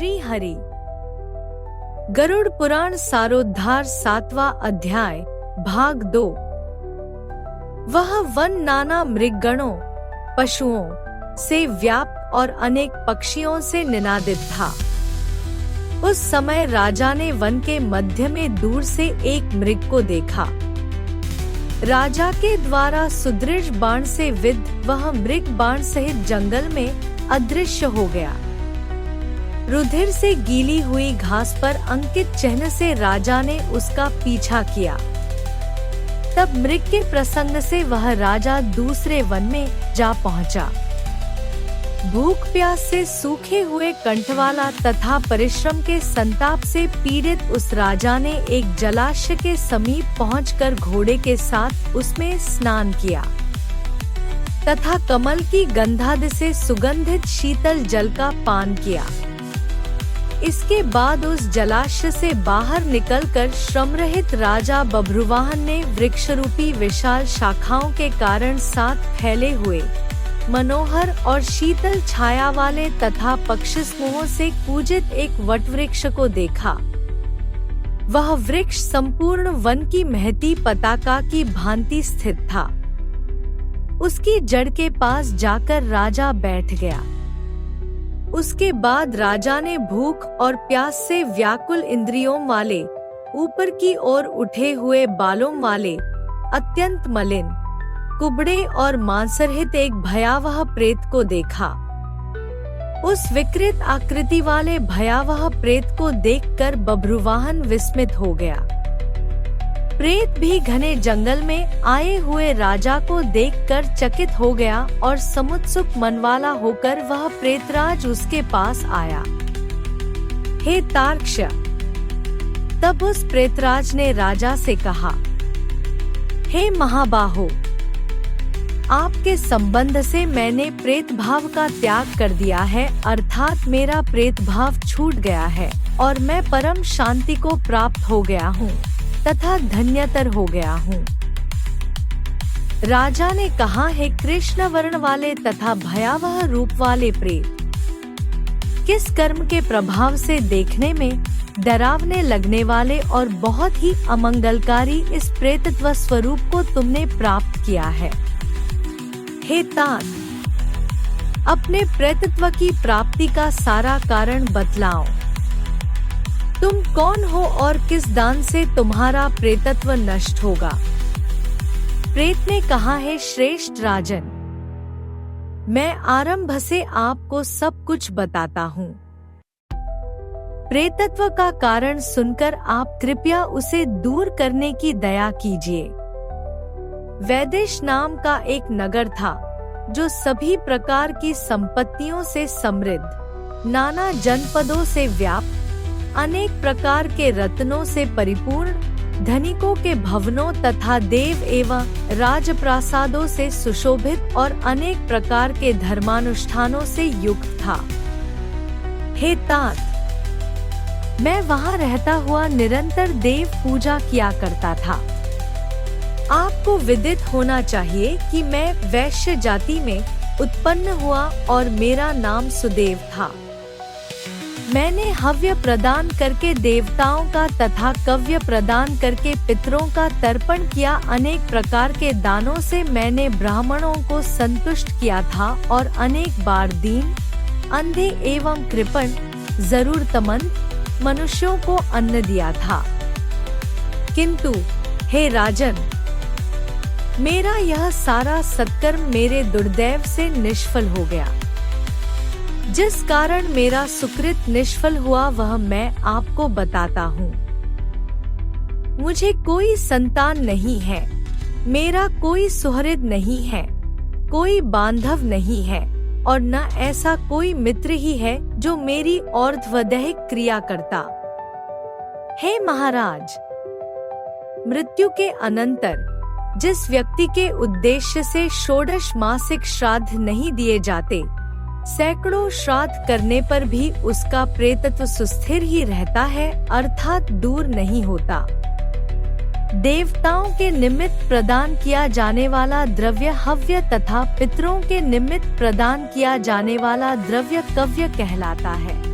श्री हरि। गरुड़ पुराण सारोद्धार 7वां अध्याय भाग 2। वह वन नाना मृगगणों, पशुओं से व्याप्त और अनेक पक्षियों से निनादित था। उस समय राजा ने वन के मध्य में दूर से एक मृग को देखा। राजा के द्वारा सुदृढ़ बाण से विद्ध वह मृग बाण सहित जंगल में अदृश्य हो गया। रुधिर से गीली हुई घास पर अंकित चिन्ह से राजा ने उसका पीछा किया। तब मृग के प्रसंग से वह राजा दूसरे वन में जा पहुंचा। भूख प्यास से सूखे हुए कंठ वाला तथा परिश्रम के संताप से पीड़ित उस राजा ने एक जलाशय के समीप पहुंचकर घोड़े के साथ उसमें स्नान किया तथा कमल की गंधाद से सुगंधित शीतल जल का पान किया। इसके बाद उस जलाशय से बाहर निकलकर श्रमरहित राजा बभ्रुवाहन ने वृक्षरूपी विशाल शाखाओं के कारण साथ फैले हुए मनोहर और शीतल छाया वाले तथा पक्षी समूहों से पूजित एक वटवृक्ष को देखा। वह वृक्ष संपूर्ण वन की महती पताका की भांति स्थित था। उसकी जड़ के पास जाकर राजा बैठ गया। उसके बाद राजा ने भूख और प्यास से व्याकुल इंद्रियों वाले, ऊपर की ओर उठे हुए बालों वाले, अत्यंत मलिन, कुबड़े और मांसरहित एक भयावह प्रेत को देखा। उस विकृत आकृति वाले भयावह प्रेत को देखकर बभ्रुवाहन विस्मित हो गया। प्रेत भी घने जंगल में आए हुए राजा को देखकर चकित हो गया और समुत्सुक मन वाला होकर वह प्रेतराज उसके पास आया। हे तार्क्ष! तब उस प्रेतराज ने राजा से कहा, हे महाबाहो! आपके संबंध से मैंने प्रेत भाव का त्याग कर दिया है, अर्थात मेरा प्रेत भाव छूट गया है और मैं परम शांति को प्राप्त हो गया हूँ तथा धन्यतर हो गया हूँ। राजा ने कहा, हे कृष्ण वर्ण वाले तथा भयावह रूप वाले प्रेत, किस कर्म के प्रभाव से देखने में डरावने लगने वाले और बहुत ही अमंगलकारी इस प्रेतत्व स्वरूप को तुमने प्राप्त किया है? हे तात! अपने प्रेतत्व की प्राप्ति का सारा कारण बतलाओ। तुम कौन हो और किस दान से तुम्हारा प्रेतत्व नष्ट होगा? प्रेत ने कहा, है श्रेष्ठ राजन, मैं आरंभ से आपको सब कुछ बताता हूँ। प्रेतत्व का कारण सुनकर आप कृपया उसे दूर करने की दया कीजिए। वैदेश नाम का एक नगर था जो सभी प्रकार की संपत्तियों से समृद्ध, नाना जनपदों से व्याप्त, अनेक प्रकार के रत्नों से परिपूर्ण, धनिकों के भवनों तथा देव एवं राजप्रासादों से सुशोभित और अनेक प्रकार के धर्मानुष्ठानों से युक्त था। हे तात! मैं वहाँ रहता हुआ निरंतर देव पूजा किया करता था। आपको विदित होना चाहिए कि मैं वैश्य जाति में उत्पन्न हुआ और मेरा नाम सुदेव था। मैंने हव्य प्रदान करके देवताओं का तथा कव्य प्रदान करके पितरों का तर्पण किया। अनेक प्रकार के दानों से मैंने ब्राह्मणों को संतुष्ट किया था और अनेक बार दीन, अंधे एवं कृपण, जरूरतमंद मनुष्यों को अन्न दिया था। किंतु हे राजन, मेरा यह सारा सत्कर्म मेरे दुर्दैव से निष्फल हो गया। जिस कारण मेरा सुकृत निष्फल हुआ वह मैं आपको बताता हूँ। मुझे कोई संतान नहीं है, मेरा कोई सुहृद नहीं है, कोई बांधव नहीं है और न ऐसा कोई मित्र ही है जो मेरी और्ध्वदैहिक क्रिया करता। हे महाराज! मृत्यु के अनंतर जिस व्यक्ति के उद्देश्य से षोडश मासिक श्राद्ध नहीं दिए जाते, सैकड़ों श्राद्ध करने पर भी उसका प्रेतत्व सुस्थिर ही रहता है, अर्थात दूर नहीं होता। देवताओं के निमित्त प्रदान किया जाने वाला द्रव्य हव्य तथा पितरों के निमित्त प्रदान किया जाने वाला द्रव्य कव्य कहलाता है।